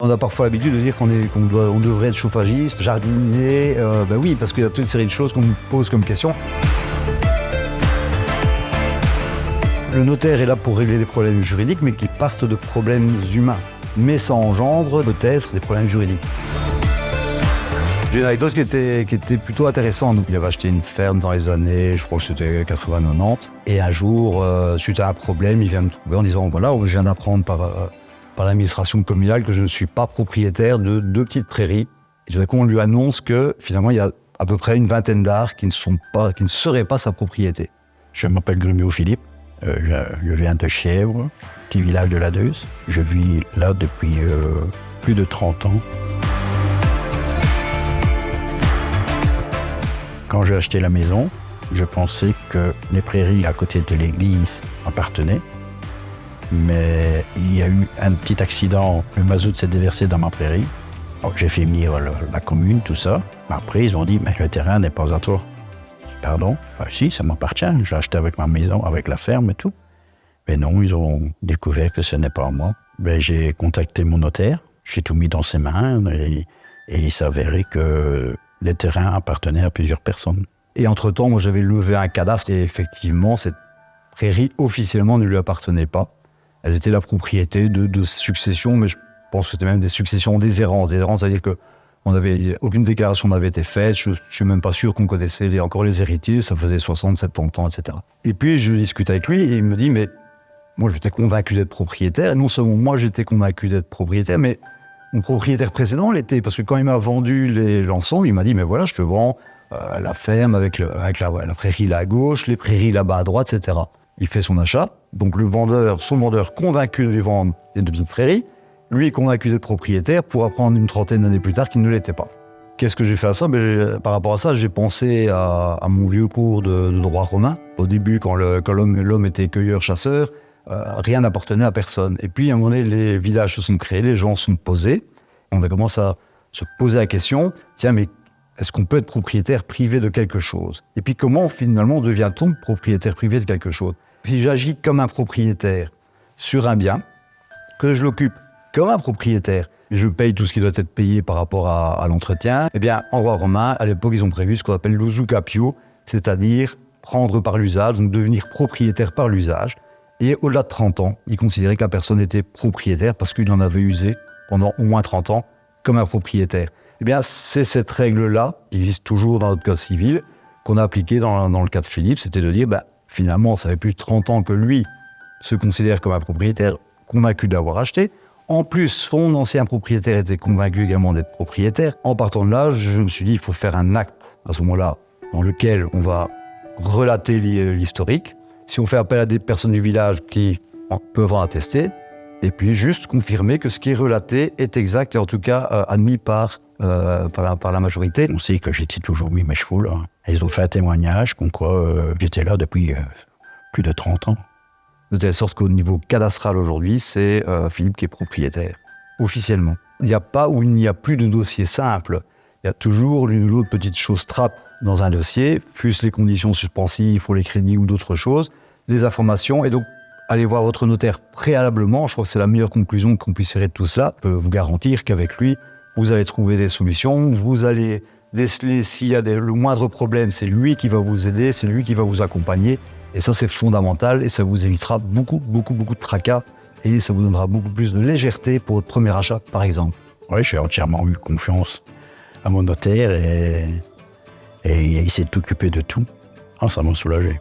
On a parfois l'habitude de dire qu'on devrait être chauffagiste, jardinier. Oui, parce qu'il y a toute une série de choses qu'on nous pose comme question. Le notaire est là pour régler des problèmes juridiques, mais qui partent de problèmes humains. Mais ça engendre peut-être des problèmes juridiques. J'ai une anecdote qui était plutôt intéressante. Il avait acheté une ferme dans les années, je crois que c'était 80-90. Et un jour, suite à un problème, il vient me trouver en disant « Voilà, je viens d'apprendre par l'administration communale que je ne suis pas propriétaire de 2 petites prairies. » Et tout d'un coup, on lui annonce que finalement, il y a à peu près une vingtaine d'arts qui ne seraient pas sa propriété. Je m'appelle Grumeau Philippe, je viens de Chièvre, petit village de la Deuce. Je vis là depuis plus de 30 ans. Quand j'ai acheté la maison, je pensais que les prairies à côté de l'église appartenaient. Mais il y a eu un petit accident, le mazout s'est déversé dans ma prairie. Donc, j'ai fait venir la commune, tout ça. Après, ils ont dit, mais le terrain n'est pas à toi. Pardon? Si, ça m'appartient. J'ai acheté avec ma maison, avec la ferme et tout. Mais non, ils ont découvert que ce n'est pas à moi. J'ai contacté mon notaire, j'ai tout mis dans ses mains et il s'avérait que les terrains appartenaient à plusieurs personnes. Et entre-temps, moi, j'avais levé un cadastre et effectivement, cette prairie officiellement ne lui appartenait pas. Elles étaient la propriété de successions, mais je pense que c'était même des successions déshérentes. Déshérentes, c'est-à-dire qu'aucune déclaration n'avait été faite. Je ne suis même pas sûr qu'on connaissait encore les héritiers. Ça faisait 60, 70 ans, etc. Et puis, je discute avec lui et il me dit, mais moi, j'étais convaincu d'être propriétaire. Et non seulement moi, j'étais convaincu d'être propriétaire, mais mon propriétaire précédent l'était. Parce que quand il m'a vendu l'ensemble, il m'a dit, mais voilà, je te vends la ferme avec la prairie là à gauche, les prairies là-bas à droite, etc. Il fait son achat. Donc son vendeur convaincu de lui vendre les 2 petites prairies, lui est convaincu d'être propriétaire pour apprendre une trentaine d'années plus tard qu'il ne l'était pas. Qu'est-ce que j'ai fait à ça? Par rapport à ça, j'ai pensé à mon vieux cours de droit romain. Au début, quand l'homme était cueilleur-chasseur, rien n'appartenait à personne. Et puis, à un moment donné, les villages se sont créés, les gens se sont posés. On a commencé à se poser la question, tiens, mais est-ce qu'on peut être propriétaire privé de quelque chose? Et puis, comment finalement devient-on propriétaire privé de quelque chose? Si j'agis comme un propriétaire sur un bien, que je l'occupe comme un propriétaire, et je paye tout ce qui doit être payé par rapport à l'entretien, eh bien, en droit romain, à l'époque, ils ont prévu ce qu'on appelle l'usucapio, c'est-à-dire prendre par l'usage, donc devenir propriétaire par l'usage. Et au-delà de 30 ans, ils considéraient que la personne était propriétaire parce qu'il en avait usé pendant au moins 30 ans comme un propriétaire. Eh bien, c'est cette règle-là, qui existe toujours dans notre code civil, qu'on a appliquée dans le cas de Philippe, c'était de dire, finalement, ça fait plus de 30 ans que lui se considère comme un propriétaire convaincu d'avoir acheté. En plus, son ancien propriétaire était convaincu également d'être propriétaire. En partant de là, je me suis dit, il faut faire un acte à ce moment-là, dans lequel on va relater l'historique. Si on fait appel à des personnes du village qui peuvent en attester, et puis juste confirmer que ce qui est relaté est exact et en tout cas admis par la majorité. On sait que j'étais toujours mis mes chevaux là. Ils ont fait un témoignage comme quoi j'étais là depuis plus de 30 ans. De telle sorte qu'au niveau cadastral aujourd'hui, c'est Philippe qui est propriétaire, officiellement. Il n'y a plus de dossier simple. Il y a toujours l'une ou l'autre petite chose trappe dans un dossier, plus les conditions suspensives ou les crédits ou d'autres choses, des informations. Et donc, allez voir votre notaire préalablement. Je crois que c'est la meilleure conclusion qu'on puisse tirer de tout cela. Je peux vous garantir qu'avec lui, vous allez trouver des solutions. Vous allez déceler s'il y a le moindre problème. C'est lui qui va vous aider, c'est lui qui va vous accompagner. Et ça, c'est fondamental et ça vous évitera beaucoup de tracas et ça vous donnera beaucoup plus de légèreté pour votre premier achat, par exemple. Oui, j'ai entièrement eu confiance à mon notaire et il s'est occupé de tout. Ça m'a soulagé.